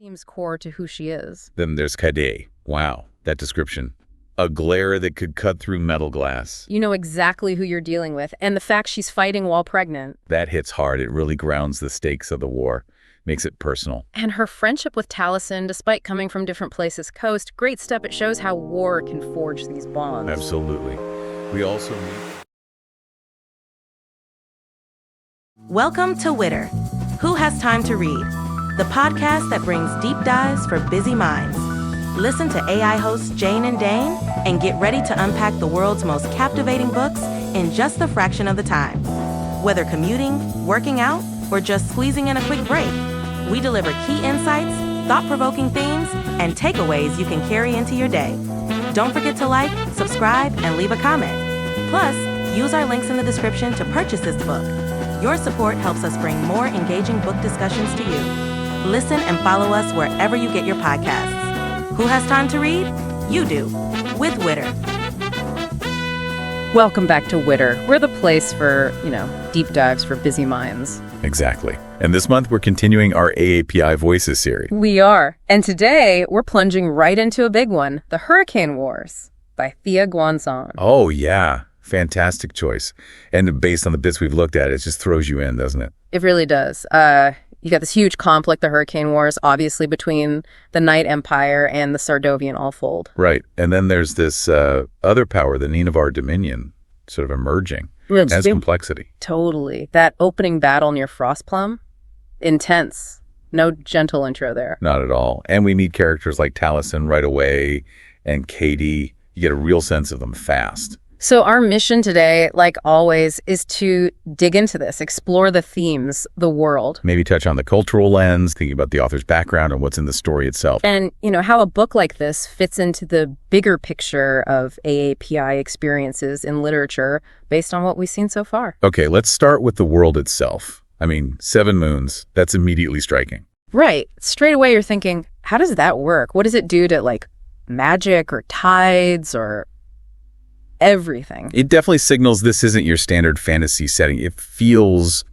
seems core to who she is. Then there's Kade. Wow, that description. A glare that could cut through metal glass. You know exactly who you're dealing with, and the fact she's fighting while pregnant. That hits hard. It really grounds the stakes of the war, makes it personal. And her friendship with Talasyn, despite coming from different places coast, great step. It shows how war can forge these bonds. Absolutely. We also need... Welcome to Witter. Who Has Time to Read? The podcast that brings deep dives for busy minds. Listen to AI hosts Jane and Dane and get ready to unpack the world's most captivating books in just a fraction of the time. Whether commuting, working out, or just squeezing in a quick break, we deliver key insights, thought-provoking themes, and takeaways you can carry into your day. Don't forget to like, subscribe, and leave a comment. Plus, use our links in the description to purchase this book. Your support helps us bring more engaging book discussions to you. Listen and follow us wherever you get your podcasts. Who has time to read? You do, with Witter. Welcome back to Witter. We're the place for, deep dives for busy minds. Exactly. And this month, we're continuing our AAPI Voices series. We are. And today, we're plunging right into a big one, The Hurricane Wars by Thea Guanzon. Oh, yeah. Fantastic choice. And based on the bits we've looked at, it just throws you in, doesn't it? It really does. You got this huge conflict, the Hurricane Wars, obviously between the Knight Empire and the Sardovian Allfold. Right. And then there's this other power, the Ninevar Dominion, sort of emerging. Has complexity. Totally. That opening battle near Frostplum, intense. No gentle intro there. Not at all. And we meet characters like Talasyn right away and Katie. You get a real sense of them fast. So our mission today, like always, is to dig into this, explore the themes, the world. Maybe touch on the cultural lens, thinking about the author's background and what's in the story itself. And, how a book like this fits into the bigger picture of AAPI experiences in literature based on what we've seen so far. Okay, let's start with the world itself. 7 moons, that's immediately striking. Right. Straight away you're thinking, how does that work? What does it do to, magic or tides or everything? It definitely signals this isn't your standard fantasy setting. It feels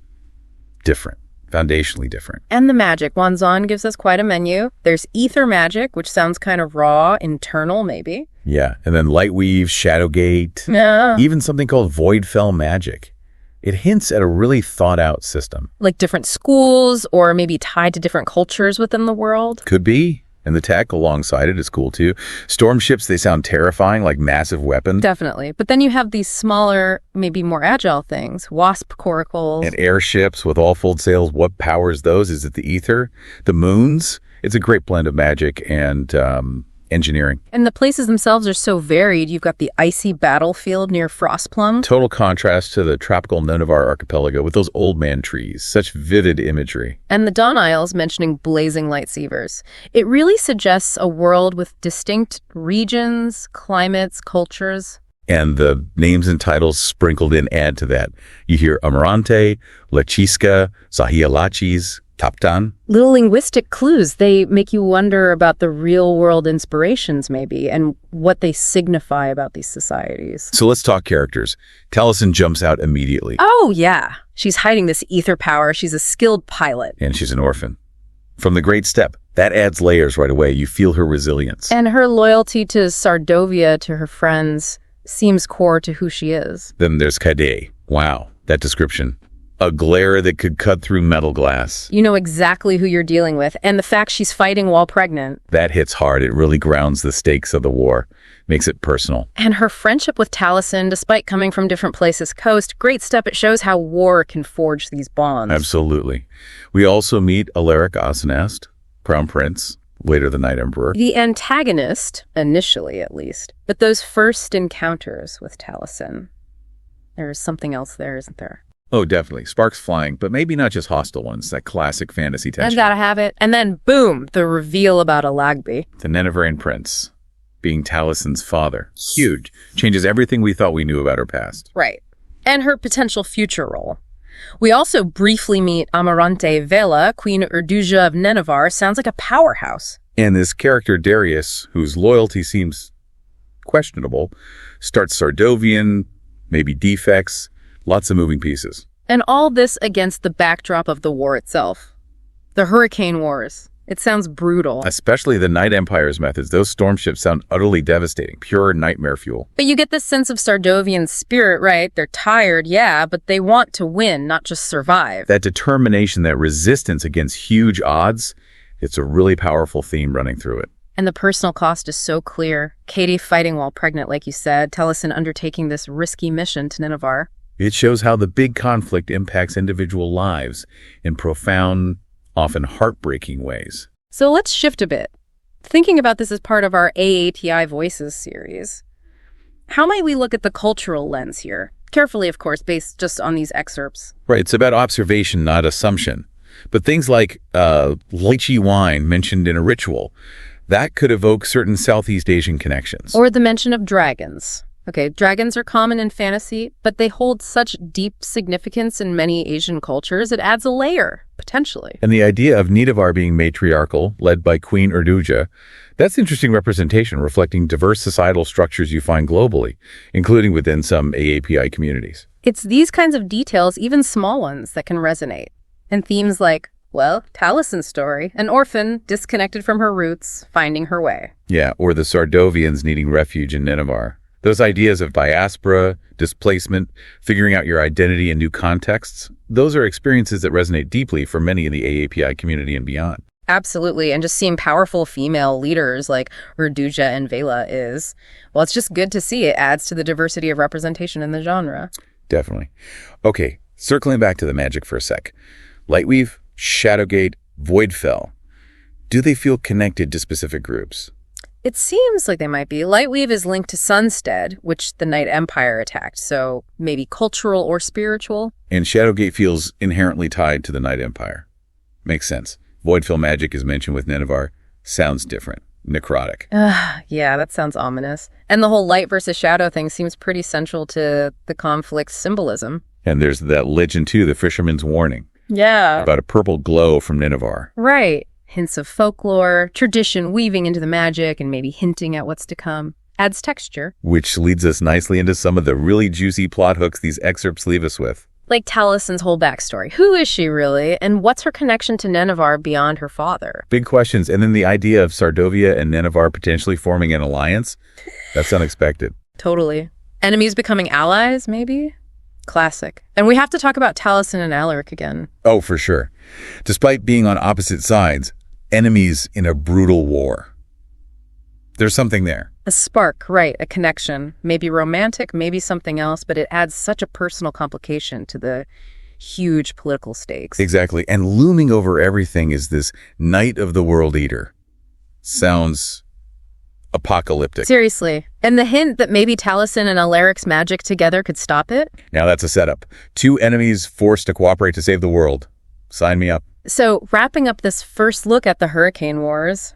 different, foundationally different. And the magic. Guanzon gives us quite a menu. There's ether magic, which sounds kind of raw, internal maybe. Yeah, and then Lightweave, Shadowgate, even something called Voidfell magic. It hints at a really thought-out system. Like different schools or maybe tied to different cultures within the world. Could be. And the tech alongside it is cool too. Storm ships, they sound terrifying, like massive weapons. Definitely. But then you have these smaller, maybe more agile things. Wasp coracles. And airships with all-fold sails. What powers those? Is it the ether? The moons? It's a great blend of magic and engineering. And the places themselves are so varied. You've got the icy battlefield near Frostplum. Total contrast to the tropical Ninevar archipelago with those old man trees. Such vivid imagery. And the Dawn Isles mentioning blazing lightsabers. It really suggests a world with distinct regions, climates, cultures. And the names and titles sprinkled in add to that. You hear Amarante, Lachiska, Sahialachis, Kaptan. Little linguistic clues. They make you wonder about the real-world inspirations, maybe, and what they signify about these societies. So let's talk characters. Talasyn jumps out immediately. Oh, yeah. She's hiding this ether power. She's a skilled pilot. And she's an orphan. From the Great Step, that adds layers right away. You feel her resilience. And her loyalty to Sardovia, to her friends, seems core to who she is. Then there's Kade. Wow, that description. A glare that could cut through metal glass. You know exactly who you're dealing with, and the fact she's fighting while pregnant. That hits hard. It really grounds the stakes of the war, makes it personal. And her friendship with Talasyn, despite coming from different places coast, great step. It shows how war can forge these bonds. Absolutely. We also meet Alaric Asenast, Crown Prince, later the Night Emperor. The antagonist, initially at least, but those first encounters with Talasyn. There's something else there, isn't there? Oh, definitely. Sparks flying, but maybe not just hostile ones, that classic fantasy tension. And gotta have it. And then, boom, the reveal about Alagbi. The Ninevarian prince, being Talasyn's father. Huge. Changes everything we thought we knew about her past. Right. And her potential future role. We also briefly meet Amarante Vela, Queen Urduja of Ninevar. Sounds like a powerhouse. And this character, Darius, whose loyalty seems questionable, starts Sardovian, maybe defects. Lots of moving pieces. And all this against the backdrop of the war itself. The Hurricane Wars. It sounds brutal. Especially the Night Empire's methods. Those storm ships sound utterly devastating, pure nightmare fuel. But you get this sense of Sardovian spirit, right? They're tired, yeah, but they want to win, not just survive. That determination, that resistance against huge odds, it's a really powerful theme running through it. And the personal cost is so clear. Katie fighting while pregnant, like you said. Talasyn undertaking this risky mission to Ninevar. It shows how the big conflict impacts individual lives in profound, often heartbreaking ways. So let's shift a bit. Thinking about this as part of our AAPI Voices series, how might we look at the cultural lens here? Carefully, of course, based just on these excerpts. Right, it's about observation, not assumption. But things like lychee wine mentioned in a ritual, that could evoke certain Southeast Asian connections. Or the mention of dragons. Okay, dragons are common in fantasy, but they hold such deep significance in many Asian cultures, it adds a layer, potentially. And the idea of Ninevar being matriarchal, led by Queen Urduja, that's interesting representation reflecting diverse societal structures you find globally, including within some AAPI communities. It's these kinds of details, even small ones, that can resonate. And themes like, well, Talasyn's story, an orphan disconnected from her roots, finding her way. Yeah, or the Sardovians needing refuge in Ninevar. Those ideas of diaspora, displacement, figuring out your identity in new contexts, those are experiences that resonate deeply for many in the AAPI community and beyond. Absolutely, and just seeing powerful female leaders like Urduja and Vela is, well, it's just good to see. It adds to the diversity of representation in the genre. Definitely. Okay, circling back to the magic for a sec. Lightweave, Shadowgate, Voidfell, do they feel connected to specific groups? It seems like they might be. Lightweave is linked to Sunstead, which the Night Empire attacked, so maybe cultural or spiritual. And Shadowgate feels inherently tied to the Night Empire. Makes sense. Voidfell magic is mentioned with Ninevar. Sounds different. Necrotic. Yeah, that sounds ominous. And the whole light versus shadow thing seems pretty central to the conflict's symbolism. And there's that legend too, the Fisherman's Warning. Yeah. About a purple glow from Ninevar. Right. Hints of folklore, tradition weaving into the magic and maybe hinting at what's to come. Adds texture. Which leads us nicely into some of the really juicy plot hooks these excerpts leave us with. Like Talasyn's whole backstory. Who is she really? And what's her connection to Ninevar beyond her father? Big questions. And then the idea of Sardovia and Ninevar potentially forming an alliance. That's unexpected. Totally. Enemies becoming allies, maybe? Classic. And we have to talk about Talasyn and Alaric again. Oh, for sure. Despite being on opposite sides, enemies in a brutal war. There's something there. A spark, right, a connection. Maybe romantic, maybe something else, but it adds such a personal complication to the huge political stakes. Exactly. And looming over everything is this Knight of the World Eater. Sounds apocalyptic. Seriously. And the hint that maybe Talasyn and Alaric's magic together could stop it? Now that's a setup. Two enemies forced to cooperate to save the world. Sign me up. So, wrapping up this first look at the Hurricane Wars,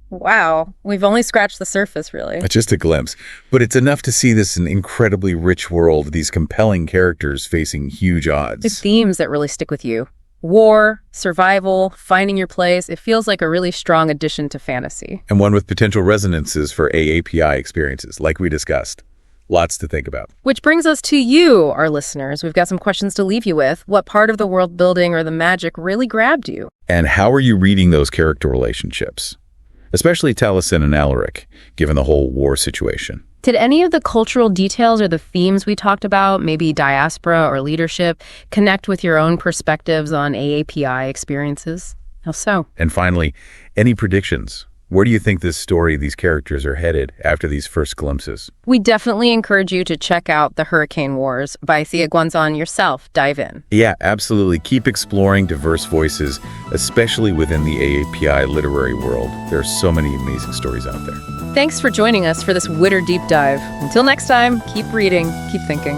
wow, we've only scratched the surface, really. Just a glimpse. But it's enough to see this an incredibly rich world, these compelling characters facing huge odds. The themes that really stick with you. War, survival, finding your place. It feels like a really strong addition to fantasy. And one with potential resonances for AAPI experiences, like we discussed. Lots to think about. Which brings us to you, our listeners. We've got some questions to leave you with. What part of the world building or the magic really grabbed you? And how are you reading those character relationships? Especially Talasyn and Alaric, given the whole war situation. Did any of the cultural details or the themes we talked about, maybe diaspora or leadership, connect with your own perspectives on AAPI experiences? How so? And finally, any predictions? Where do you think this story, these characters are headed after these first glimpses? We definitely encourage you to check out The Hurricane Wars by Thea Guanzon yourself. Dive in. Yeah, absolutely. Keep exploring diverse voices, especially within the AAPI literary world. There are so many amazing stories out there. Thanks for joining us for this Witter Deep Dive. Until next time, keep reading, keep thinking.